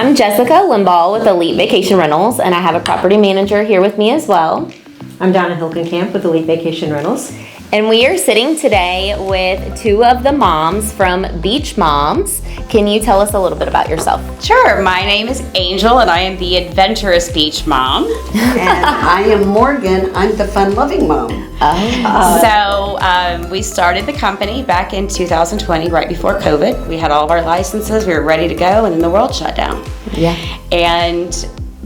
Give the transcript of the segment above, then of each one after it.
I'm Jessica Limbaugh with Elite Vacation Rentals, and I have a property manager here with me as well. I'm Donna Hilkenkamp with Elite Vacation Rentals. And we are sitting today with two of the moms from Beach Moms. Can you tell us a little bit about yourself? Sure. My name is Angel, and I am the adventurous beach mom. And I am Morgan. I'm the fun-loving mom. So we started the company back in 2020, right before COVID. We had all of our licenses. We were ready to go, and then the world shut down. Yeah. And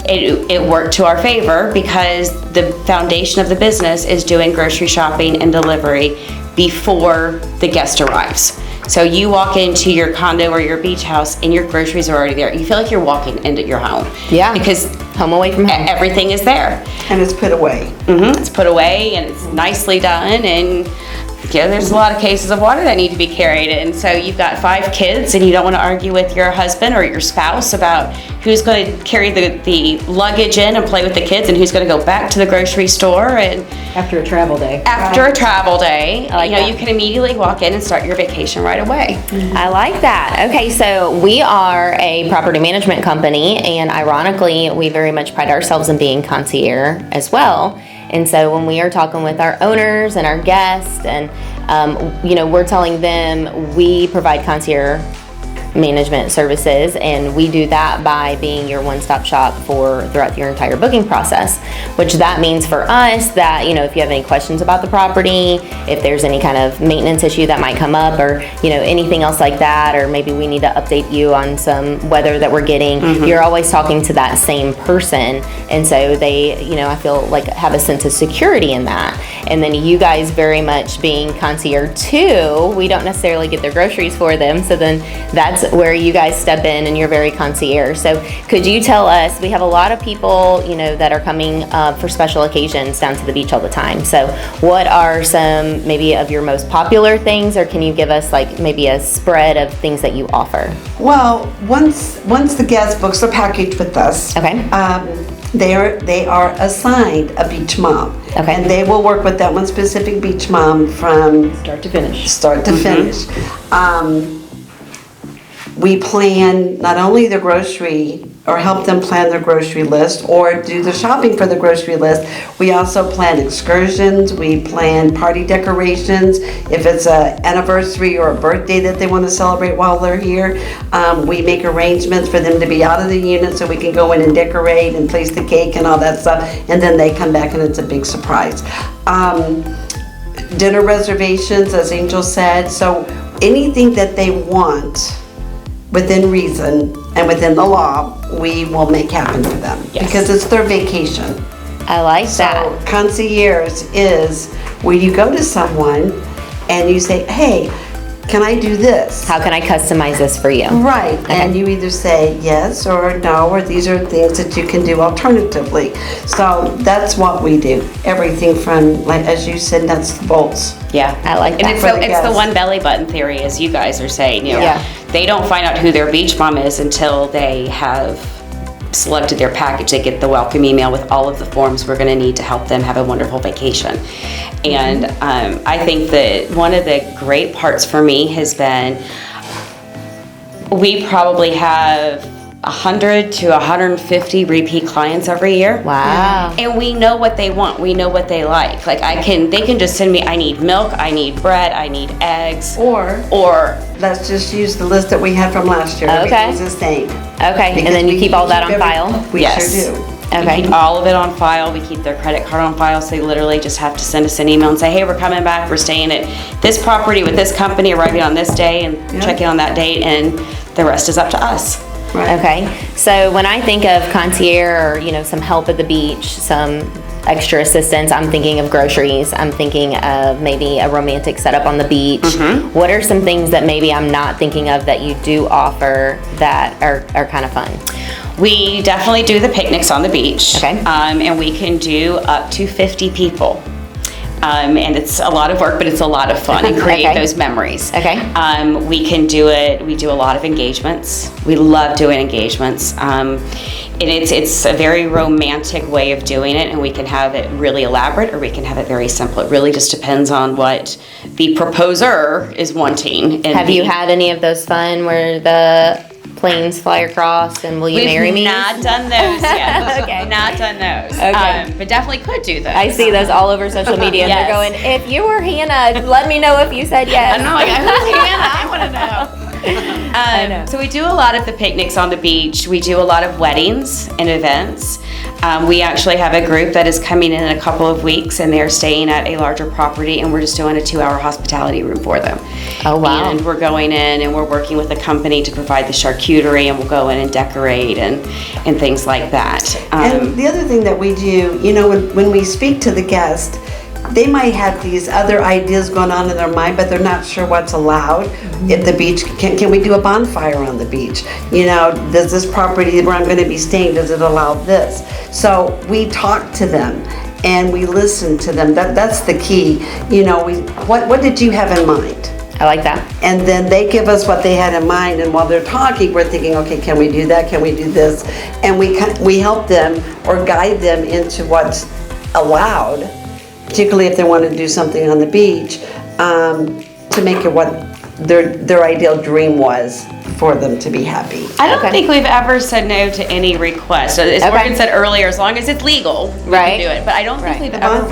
it worked to our favor because the foundation of the business is doing grocery shopping and delivery before the guest arrives. So you walk into your condo or your beach house and your groceries are already there. You feel like you're walking into your home. Yeah. Because home away from home. Everything is there. And it's put away. Mm-hmm. It's put away and it's nicely done, and there's a lot of cases of water that need to be carried. And so you've got 5 kids and you don't want to argue with your husband or your spouse about who's going to carry the luggage in and play with the kids and who's going to go back to the grocery store. And After a travel day. after a travel day, that. you can immediately walk in and start your vacation right away. I like that. Okay, so we are a property management company, and ironically, we very much pride ourselves in being concierge as well. And so when we are talking with our owners and our guests, and we're telling them we provide concierge management services, and we do that by being your one-stop shop throughout your entire booking process, which that means for us that if you have any questions about the property, if there's any kind of maintenance issue that might come up, or anything else like that, or maybe we need to update you on some weather that we're getting, you're always talking to that same person. And so they I feel like have a sense of security in that. And then you guys very much being concierge too, we don't necessarily get their groceries for them, so then that's where you guys step in and you're very concierge. So could you tell us, we have a lot of people, that are coming for special occasions down to the beach all the time. So what are some maybe of your most popular things, or can you give us like maybe a spread of things that you offer? Well, once the guest books a package with us, Okay. They are assigned a beach mom. Okay. And they will work with that one specific beach mom from Start to finish. start to finish. We plan not only the grocery, or help them plan their grocery list, or do the shopping for the grocery list. We also plan excursions, we plan party decorations. If it's an anniversary or a birthday that they want to celebrate while they're here, we make arrangements for them to be out of the unit so we can go in and decorate and place the cake and all that stuff, and then they come back and it's a big surprise. Dinner reservations, as Angel said, so anything that they want within reason and within the law, we will make happen for them. Yes. Because it's their vacation. I like So that. concierge is where you go to someone and you say, hey, can I do this? How can I customize this for you? Right, and you either say yes or no, or these are things that you can do alternatively. So that's what we do. Everything from, like as you said, nuts to bolts. Yeah, I like and that. it's For the the guests. one belly button theory, as you guys are saying. Yeah. They don't find out who their beach mom is until they have selected their package. They get the welcome email with all of the forms we're going to need to help them have a wonderful vacation. And I think that one of the great parts for me has been we probably have 100 to 150 repeat clients every year. Wow. And we know what they want. We know what they like. Like they can just send me, I need milk, I need bread, I need eggs. Or let's just use the list that we had from last year. Okay. Everything's the same. Okay, and then you keep all that on file? We Yes. sure do. We Okay. keep all of it on file. We keep their credit card on file, so they literally just have to send us an email and say, hey, we're coming back. We're staying at this property with this company, arriving on this day, and checking on that date, and the rest is up to us. Right. Okay, so when I think of concierge or, some help at the beach, some extra assistance, I'm thinking of groceries, I'm thinking of maybe a romantic setup on the beach. What are some things that maybe I'm not thinking of that you do offer that are kind of fun? We definitely do the picnics on the beach. Okay. And we can do up to 50 people. And it's a lot of work, but it's a lot of fun and create Okay. those memories. Okay. We can do it. We do a lot of engagements. We love doing engagements. And it's a very romantic way of doing it, and we can have it really elaborate or we can have it very simple. It really just depends on what the proposer is wanting. And Have you had any of those fun where the planes fly across and will you marry me? We've not done those yet. Okay. Not done those. Okay. But definitely could do those. I see those all over social media and Yes. they're going, if you were Hannah, let me know if you said yes. I'm not like, who's Hannah? I want to know. I know. So we do a lot of the picnics on the beach. We do a lot of weddings and events. We actually have a group that is coming in a couple of weeks, and they're staying at a larger property, and we're just doing a 2-hour hospitality room for them. Oh, wow. And we're going in and we're working with a company to provide the charcuterie, and we'll go in and decorate and things like that. And the other thing that we do, you know, when we speak to the guest, they might have these other ideas going on in their mind, but they're not sure what's allowed at the beach. Can we do a bonfire on the beach? You know, does this property where I'm going to be staying, does it allow this? So we talk to them and we listen to them. That's the key. You know, what did you have in mind? I like that. And then they give us what they had in mind, and while they're talking, we're thinking, okay, can we do that? Can we do this? And we help them or guide them into what's allowed, particularly if they want to do something on the beach, to make it what their ideal dream was for them to be happy. I don't think we've ever said no to any request. So as Morgan said earlier, as long as it's legal, we can do it. But I don't think we've ever.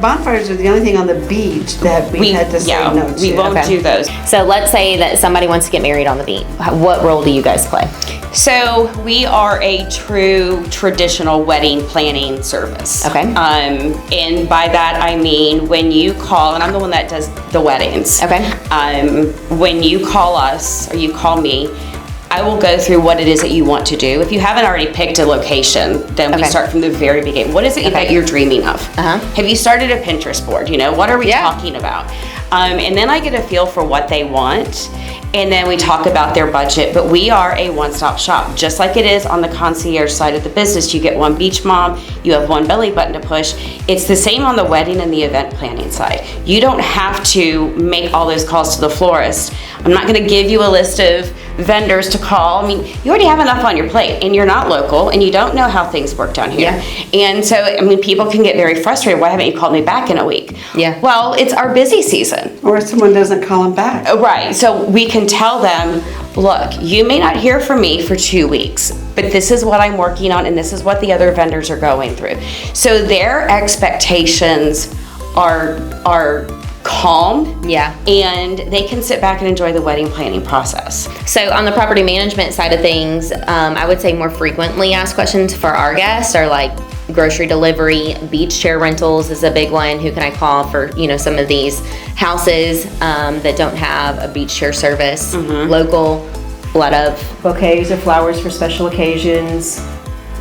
Bonfires are the only thing on the beach that we had to say no to. We won't do those. So let's say that somebody wants to get married on the beach. What role do you guys play? So we are a true traditional wedding planning service. Okay. And by that I mean when you call, and I'm the one that does the weddings. Okay. When you call us or you call me, I will go through what it is that you want to do. If you haven't already picked a location, then we start from the very beginning. What is it that you're dreaming of? Have you started a Pinterest board? You know, what are we talking about? And then I get a feel for what they want. And then we talk about their budget, but we are a one-stop shop. Just like it is on the concierge side of the business, you get one beach mom, you have one belly button to push. It's the same on the wedding and the event planning side. You don't have to make all those calls to the florist. I'm not gonna give you a list of vendors to call. I mean, you already have enough on your plate, and you're not local, and you don't know how things work down here. And so, I mean, people can get very frustrated. Why haven't you called me back in a week? Well, it's our busy season. Or someone doesn't call them back. Right, so we can tell them, look, you may not hear from me for 2 weeks, but this is what I'm working on, and this is what the other vendors are going through. So their expectations are calm, and they can sit back and enjoy the wedding planning process. So on the property management side of things, I would say more frequently asked questions for our guests are like grocery delivery, beach chair rentals is a big one. Who can I call for, you know, some of these houses that don't have a beach chair service? Local, a lot of Bouquets of flowers for special occasions.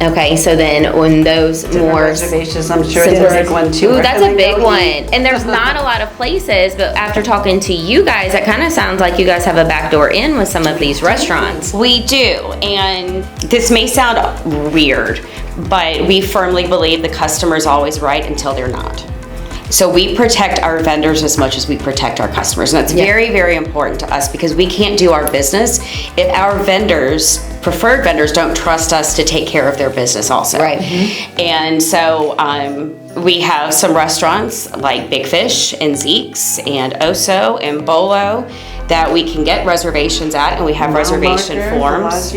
Okay, so then when those more reservations, I'm sure it's a big one too. Ooh, that's a big one. And there's not a lot of places, but after talking to you guys, it kind of sounds like you guys have a backdoor in with some of these restaurants. We do, and this may sound weird, but we firmly believe the customer's always right until they're not. So we protect our vendors as much as we protect our customers. And that's very, very important to us because we can't do our business if our vendors, preferred vendors, don't trust us to take care of their business also. Right. And so we have some restaurants like Big Fish and Zeke's and Oso and Bolo that we can get reservations at, and we have reservation forms.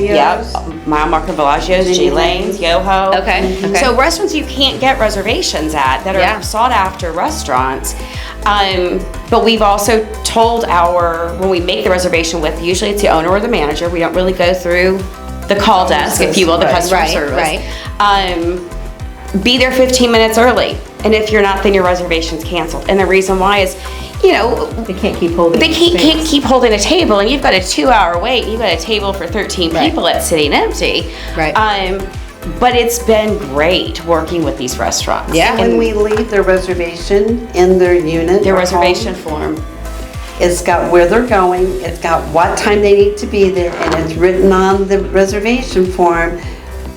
Mile Marker, Bellagio's, G Lane's, Yoho. Okay. So restaurants you can't get reservations at that are sought after restaurants. But we've also told when we make the reservation with, usually it's the owner or the manager. We don't really go through the call desk, if you will, the customer service. Be there 15 minutes early. And if you're not, then your reservation's canceled. And the reason why is, you know, they can't keep holding. They can't keep holding a table, and you've got a 2-hour wait. You've got a table for 13 people that's sitting empty. But it's been great working with these restaurants. When we leave their reservation in their unit, their reservation form, it's got where they're going. It's got what time they need to be there, and it's written on the reservation form.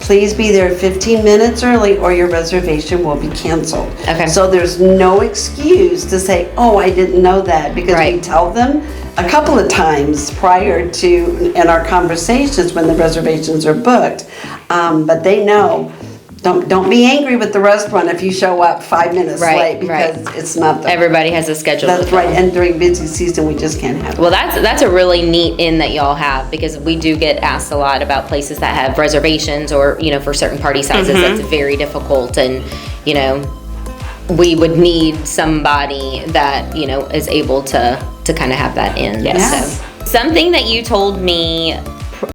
Please be there 15 minutes early or your reservation will be canceled. So there's no excuse to say, oh, I didn't know that, because we tell them a couple of times prior to in our conversations when the reservations are booked. But they know don't be angry with the restaurant if you show up 5 minutes Right, late because it's not the. Everybody has a schedule. That's right, and during busy season, we just can't have it. Well, that's a really neat in that y'all have, because we do get asked a lot about places that have reservations or, for certain party sizes, that's very difficult, and, we would need somebody that, is able to kind of have that in. Yes. So, something that you told me